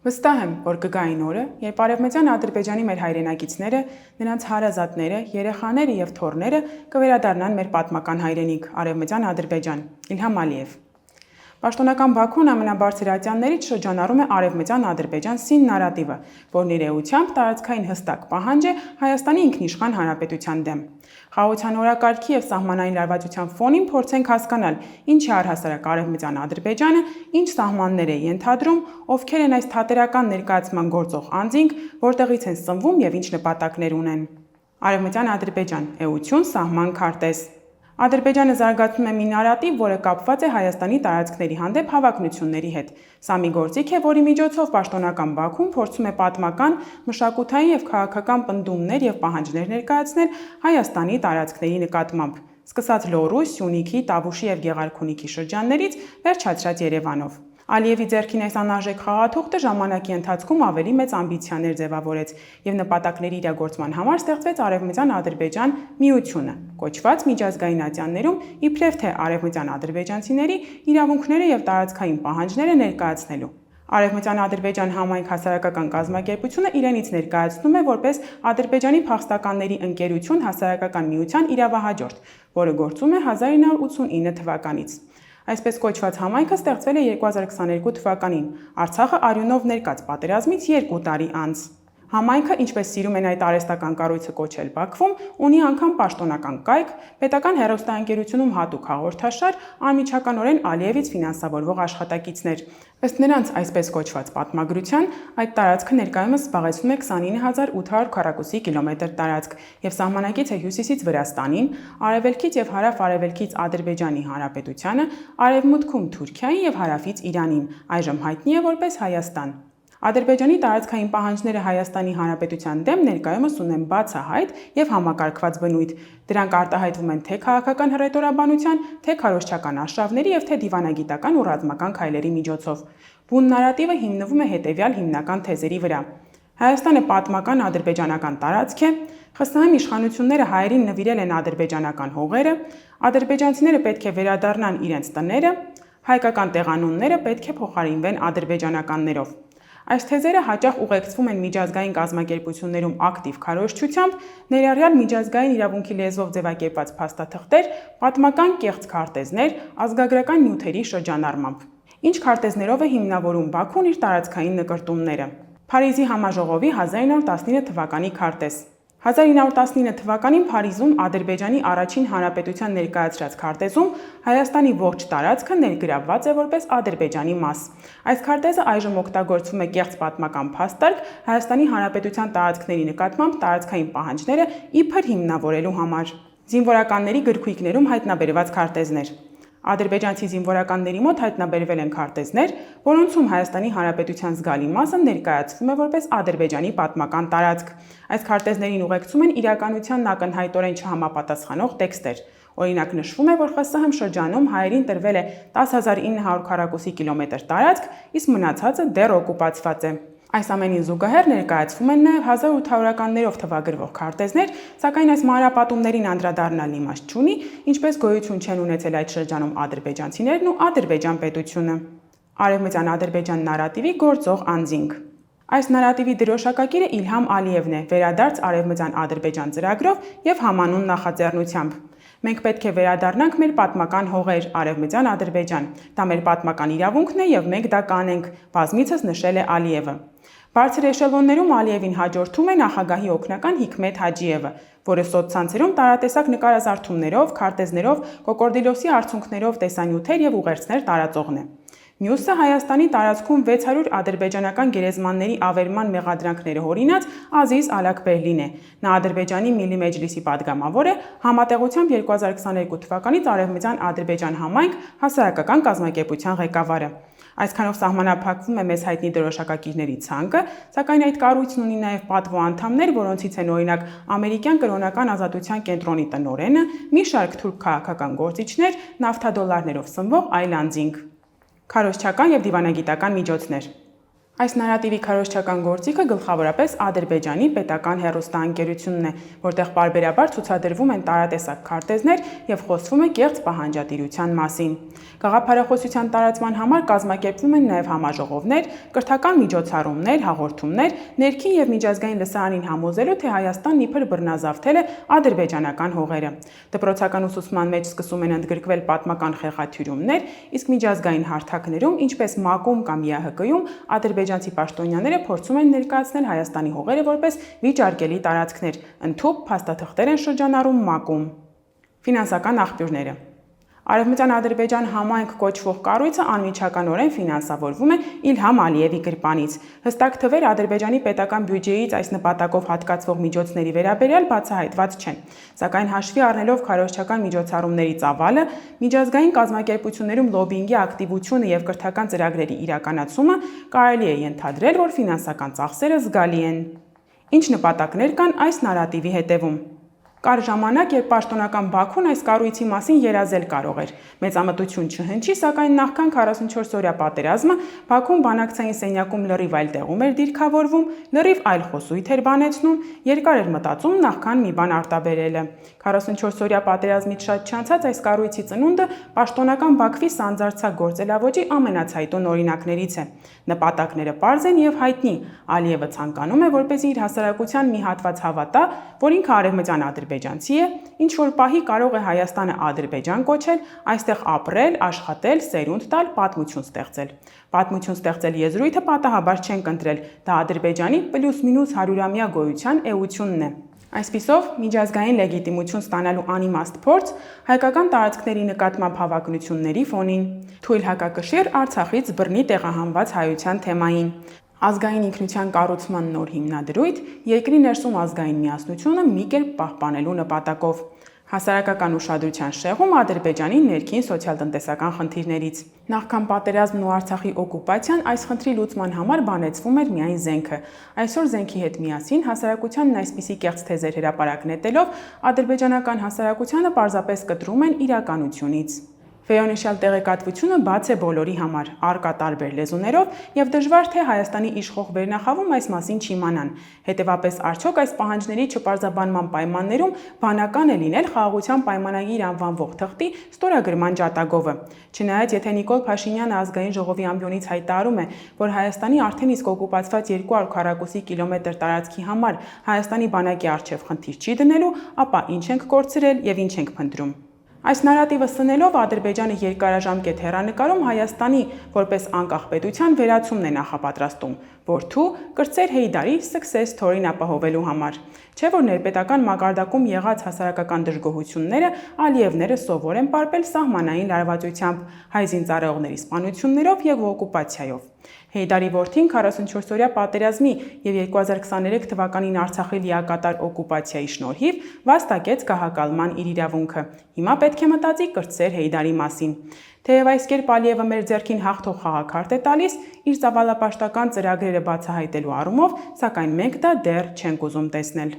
Վստահ եմ, որ կգային օրը, երբ Արևմտյան Ադրբեջանի մեր հայրենակիցները, նրանց հարազատները, երեխաները և թոռները կվերադառնան մեր պատմական հայրենիք՝ Արևմտյան Ադրբեջան։ Իլհամ Ալիև։ Պաշտոնական Բաքուն ամենաբարձր ատյաններից շրջանառում է Արևմտյան Ադրբեջան սին նարատիվը, որն իր էությամբ տարածքային հստակ պահանջ է Հայաստանի ինքնիշխան հանրապետության դեմ։ Խաղաղության օրակարգի և սահմանային լարվածության ֆոնին փորձենք հասկանալ, ինչ է առհասարակ Արևմտյան Ադրբեջանը, ինչ սահմաններ է ենթադրում, ովքեր են այս թատերական ներկայացման գործող անձինք, որտեղից են սնվում և ինչ նպատակներ ունեն։ Արևմտյան Ադրբեջան, էություն, սահման, քարտեզ։ Ադրբեջանը զարգացնում է մի նարատիվ, որը կապված է Հայաստանի տարածքների հանդեպ հավակնությունների հետ։ Սա մի գործիք է, որի միջոցով պաշտոնական Բաքուն փորձում է պատմական, մշակութային և քաղաքական պնդումներ և պահանջներ ներկայացնել Հայաստանի տարածքների նկատմամբ, սկսած Լոռու, Սյունիքի, Տավուշի և Գեղարքունիքի շրջաններից, վերջացրած Երևանով։ Ալիևի ձեռքին այս անարժեք խաղաթուղթը ժամանակի ընթացքում ավելի մեծ ամբիցիաներ ձևավորեց և նպատակների իրագործման համար ստեղծվեց Արևմտյան Ադրբեջան միությունը, կոչված միջազգային ատյաններում իբրև թե արևմտյան ադրբեջանցիների իրավունքները և տարածքային պահանջները ներկայացնելու։ Արևմտյան Ադրբեջան համայնք հասարակական կազմակերպությունը իրենից ներկայացնում է որպես Ադրբեջանի փախստականների ընկերություն հասարակական միության իրավահաջորդ, որը գործում է 1989 թվականից։ Այսպես կոչված համայնքը ստեղծվել է 2022 թվականին, Արցախը արյունով ներկած պատերազմից 2 տարի անց։ Համայնքը, ինչպես սիրում են այդ արհեստական կառույցը կոչել Բաքվում, ունի անգամ պաշտոնական կայք, պետական հեռուստաընկերությունում հատուկ հաղորդաշար, անմիջականորեն Ալիևից ֆինանսավորվող աշխատակիցներ։ Ըստ նրանց այսպես կոչված պատմագրության, այդ տարածքը ներկայումս զբաղեցնում է 29800 քառակուսի կիլոմետր տարածք և սահմանակից է հյուսիսից Վրաստանին, արևելքից և հարավ-արևելքից Ադրբեջանի Հանրապետությանը, արևմուտքում Թուրքիային և հարավից Իրանին, այժմ հայտնի է որպես Հայաստան։ Ադրբեջանի տարածքային պահանջները Հայաստանի Հանրապետության դեմ ներկայումս ունեն բացահայտ և համակարգված բնույթ։ Դրանք արտահայտվում են թե քաղաքական հռետորաբանության, թե քարոզչական արշավների և թե դիվանագիտական ու ռազմական քայլերի միջոցով։ Բուն նարատիվը հիմնվում է հետևյալ հիմնական թեզերի վրա։ Հայաստանը պատմական ադրբեջանական տարածք է, ԽՍՀՄ իշխանությունները հայերին նվիրել են ադրբեջանական հողերը, ադրբեջանցիները պետք է վերադառնան իրենց տները, հայկական տեղանունները պետք է փոխարինվեն ադրբեջանականներով։ Այս թեզերը հաճախ ուղեկցվում են միջազգային կազմակերպություններում ակտիվ քարոզչությամբ, ներառյալ միջազգային իրավունքի լեզվով ձևակերպված փաստաթղթեր, պատմական կեղծ քարտեզներ, ազգագրական նյութերի շրջանառմամբ։ Ինչ քարտեզներով է հիմնավորում Բաքուն իր տարածքային նկրտումները։ Փարիզի համաժողովի 1919 թվականի քարտեզ։ 1919 թվականին Փարիզում Ադրբեջանի առաջին հանրապետության ներկայացրած քարտեզում Հայաստանի ողջ տարածքը ներգրավված է որպես Ադրբեջանի մաս։ Այս քարտեզը այժմ օգտագործվում է կեղծ պատմական փաստարկ Հայաստանի Հանրապետության տարածքների նկատմամբ տարածքային պահանջները իբր հիմնավորելու համար։ Զինվորականների գրքույկներում հայտնաբերված քարտեզներ։ Ադրբեջանցի զինվորականների մոտ հայտնաբերվել են քարտեզներ, որոնցում Հայաստանի Հանրապետության զգալի մասը ներկայացվում է որպես Ադրբեջանի պատմական տարածք։ Այս քարտեզներին ուղեկցում են իրականությանն ակնհայտորեն չհամապատասխանող տեքստեր։ Օրինակ նշվում է, որ ԽՍՀՄ շրջանում հայերին տրվել է 10900 քառակուսի կիլոմետր տարածք, իսկ մնացածը դեռ օկուպացված է։ Այս ամենին զուգահեռ ներկայացվում են նաև 1800-ականներով թվագրվող քարտեզներ, սակայն այս մանրապատումներին անդրադառնալն իմաստ չունի, ինչպես գոյություն չեն ունեցել այդ շրջանում ադրբեջանցիներն ու Ադրբեջան պետությունը։ Արևմտյան Ադրբեջան նարատիվի գործող անձինք։ Այս նարատիվի դրոշակակիրը Իլհամ Ալիևն է, վերադարձ Արևմտյան Ադրբեջան ծրագրով և համանուն նախաձեռնությամբ։ Մենք պետք է վերադառնանք մեր պատմական հողեր, Արևմտյան Ադրբեջան։ Դա մեր պատմական իրավունքն է և մենք դա կանենք, բազմիցս նշել է Ալիևը։ Բարձր էշելոններում Ալիևին հաջորդում է նախագահի օգնական Հիկմեթ Հաջիևը, որը սոցցանցերում տարատեսակ նկարազարդումներով, քարտեզներով, կոկորդիլոսի արցունքներով տեսանյութեր և ուղերձներ տարածողն է։ Մյուսը Հայաստանի տարածքում 600 ադրբեջանական գերեզմանների ավերման մեղադրանքները հորինած Ազիզ Ալաքբերլին է։ Նա Ադրբեջանի Միլլի Մեջլիսի падգամավոր է, համատեղությամբ 2022 թվականից Արևմտյան Ադրբեջան համայնք հասարակական կազմակերպության ղեկավարը։ Այսքանով սահմանափակվում է մեզ հայտնի դրոշակակիրների ցանկը, սակայն այդ կառույցն ունի նաև պատվո անդամներ, որոնցից են օրինակ ամերիկյան կրոնական ազատության կենտրոնի տնօրենը, մի շարք թուրք քաղաքական գործիչներ, նավթադոլարներով սնվող այլ անձինք։ Քարոզչական և դիվանագիտական միջոցներ։ Այս նարատիվի քարոզչական գործիքը գլխավորապես Ադրբեջանի պետական հեռուստաընկերությունն է, որտեղ պարբերաբար ցուցադրվում են տարատեսակ քարտեզներ եւ խոսվում է կեղծ պահանջատիրության մասին։ Գաղափարախոսության տարածման համար կազմակերպվում են նաեւ համաժողովներ, կրթական միջոցառումներ, հաղորդումներ, ներքին եւ միջազգային լսարանին համոզելու, թե Հայաստանն իբր բռնազավթել է ադրբեջանական հողերը։ Դպրոցական ուսուցման մեջ սկսում են ընդգրկվել պատմական խեղաթյուրումներ, իսկ միջազգային հարթակներում, ինչպես ՄԱԿ-ում կամ ԵԱՀԿ-ում, ադրբեջանցի պաշտոնյաները փորձում են ներկայացնել Հայաստանի հողերը որպես վիճարկելի տարածքներ, ընդհուպ փաստաթղթեր են շրջանառում ՄԱԿ-ում։ Ֆինանսական աղբյուրները։ Արևմտյան Ադրբեջան համայնք կոչվող կառույցը անմիջականորեն ֆինանսավորվում է Իլհամ Ալիևի գրպանից։ Հստակ թվեր Ադրբեջանի պետական բյուջեից այս նպատակով հատկացվող միջոցների վերաբերյալ բացահայտված չեն։ Սակայն հաշվի առնելով քարոզչական միջոցառումների ծավալը, միջազգային կազմակերպություններում լոբինգի ակտիվությունը եւ կրթական ծրագրերի իրականացումը, կարելի է ենթադրել, որ ֆինանսական ծախսերը զգալի են։ Ինչ նպատակներ կան այս նարատիվի հետևում։ Կար ժամանակ, երբ պաշտոնական Բաքուն այս կառույցի մասին երազել կարող էր։ Մեծամտություն չհնչի, սակայն նախքան 44-օրյա պատերազմը Բաքուն բանակցային սենյակում լրիվ այլ տեղում էր դիրքավորվում, լրիվ այլ խոսույթ էր բանեցնում, երկար էր մտածում նախքան մի բան արտաբերելը։ 44-օրյա պատերազմից շատ չանցած այս կառույցի ծնունդը պաշտոնական Բաքվի սանձարձակ գործելավոճի ամենացայտուն օրինակներից է։ Նպատակները պարզ են եւ հայտնի։ Ալիևը ցանկանում է, որպեսզի իր հասարակության մի հատված հավատա, որ ինքը արևմտյան ադրբեջանցի է, ինչ որ պահի կարող է Հայաստանը Ադրբեջան կոչել, այստեղ ապրել, աշխատել, սերունդ տալ, պատմություն ստեղծել։ Պատմություն ստեղծել եզրույթը պատահաբար չենք ընտրել, դա Ադրբեջանի պլյուս-մինուս 100-ամյա գոյության էությունն է։ Այսպիսով, միջազգային լեգիտիմություն ստանալու անիմաստ փորձ հայկական տարածքների նկատմամբ հավակնությունների ֆոնին, թույլ հակակշիռ Արցախից բռնի տեղահանված հայության թեմային, ազգային ինքնության կառուցման նոր հիմնադրույթ, երկրի ներսում ազգային միասնությունը մի կերպ պահպանելու նպատակով, հասարակական ուշադրության շեղում Ադրբեջանի ներքին սոցիալ-տնտեսական խնդիրներից։ Նախքան պատերազմն ու Արցախի օկուպացիան այս խնդրի լուծման համար բանեցվում էր միայն զենքը։ Այսօր զենքի հետ միասին հասարակությանն այսպիսի կեղծ թեզեր հրապարակ նետելով ադրբեջանական հասարակությանը պարզապես կտրում են իրականությունից։ Վերոնշյալ տեղեկատվությունը բաց է բոլորի համար, առկա տարբեր լեզուներով եւ դժվար թե Հայաստանի իշխող վերնախավում այս մասին չիմանան։ Հետևաբար արդյոք այս պահանջների չպարզաբանման պայմաններում բանական է լինել խաղաղության պայմանագիր անվանվող թղթի ստորագրման ջատագովը։ Չնայած եթե Նիկոլ Փաշինյանը ազգային ժողովի ամբիոնից հայտարարում է, որ Հայաստանի արդեն իսկ օկուպացված 200 քառակուսի կիլոմետր տարածքի համար Հայաստանի բանակի առջև խնդիր չի դնելու, ապա ինչ ենք կորցրել եւ ինչ ենք փնտրում։ Այս նարատիվը սնելով Ադրբեջանը երկարաժամկետ հեռանկարում Հայաստանի որպես անկախ պետության վերացումն է նախապատրաստում, որդու կրտսեր Հեյդարի success story-ն ապահովելու համար։ Չէ՞ որ ներպետական մակարդակում եղած հասարակական դժգոհությունները Ալիևները սովոր են պարպել սահմանային լարվածությամբ, հայ զինծառայողների սպանություններով եւ օկուպացիայով։ Հեյդարի որդին 44-օրյա պատերազմի եւ 2023 թվականին Արցախի լիակատար օկուպացիայի շնորհիվ վաստակեց գահակալման իր իրավունքը։ Հիմա պետք է մտածի կրտսեր Հեյդարի մասին։ Թեև այս կերպ Ալիևը մեր ձեռքին հաղթող խաղաքարտ է տալիս իր ծավալապաշտական ծրագրերը բացահայտելու առումով, սակայն մենք դա դեռ չենք ուզում տեսնել։